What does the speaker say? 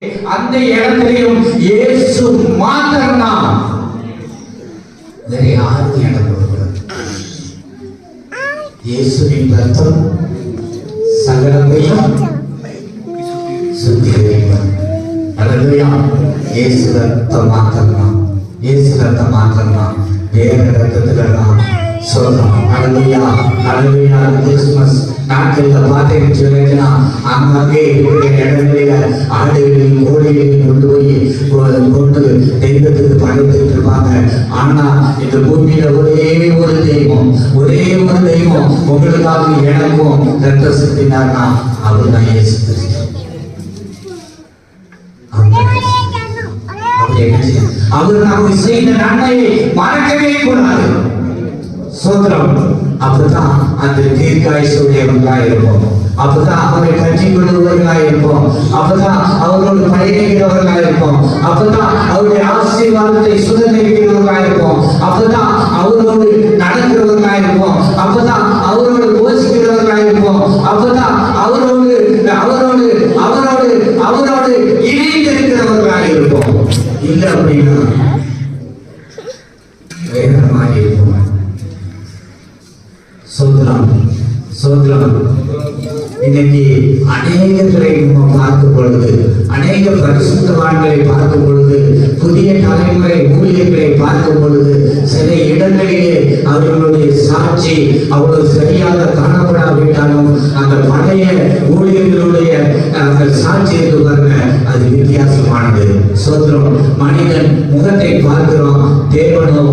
அந்த இடத்திலையும் இயேசு மாத்திரம்தான், வேற யாருக்கும் இடம் கொடுக்கிறது. இயேசுவின் ரத்தம் சகலத்தையும் சுத்திகரிக்கும். அல்லேலூயா. இயேசு ரத்தம் மாத்திரம்தான், இயேசு ரத்தம் மாத்திரம்தான், வேற ரத்தத்துலாம் சொல்றோம். அல்லேலூயா, அல்லேலூயா. கிறிஸ்துமஸ் நாட்களில் பார்த்தீங்கன்னு சொன்னா அங்கே இருக்கிற இடங்களில ஆடுகளையும் கோழிகளையும் கொண்டு தெய்வத்துக்கு படைத்துட்டு இருப்பாங்க. ஆனா இந்த பூமியில ஒரே ஒரு தெய்வம் உங்களுக்காக எனக்கும் ரத்த சிந்தினார்னா அவர் தான் இயேசு கிறிஸ்து. அவர் நமக்கு செய்த நன்மையை மறக்கவே கூடாது. சோதரம். அப்பதான் அந்த தீர்க்காயுடையவர்களாக இருப்போம். அப்பதான் அவரை கட்சி கொள்ளுவர்களாக இருப்போம். அப்பதான் அவரோடு பயணிக்கிறவர்களாக இருப்போம். அப்பதான் அவருடைய ஆசீர்வாதத்தை சுதந்திரிக்கிறவர்களாக இருப்போம். அப்பதான் அவரோடு நடக்கிறவர்களாக இருப்போம். அப்பதான் அவரோடு யோசிக்கிறவர்களாக இருப்போம். அப்பதான் அவரோடு அவரோடு அவரோடு அவரோடு இணைந்திருக்கிறவர்களாக இருப்போம். இல்லை அப்படின்னா வேதமாக இருப்போம். சோதரம். இன்னைக்கு அநேகர்களை பார்க்கும் பொழுது, அநேக பரிசுத்தவான்களை பார்க்கும் பொழுது, புதிய தலைமுறை ஊழியர்களை பார்க்கும் பொழுது, சில இடங்களிலே அவர்களுடைய சாட்சி அவ்வளவு சரியாக காணப்படாவிட்டாலும் அந்த பழைய ஊழியர்களுடைய அந்த சாட்சி இருக்கு பாருங்க, அது வித்தியாசமானது. சோதரம். மனிதன் முகத்தை பார்க்கிறோம், தேவனோ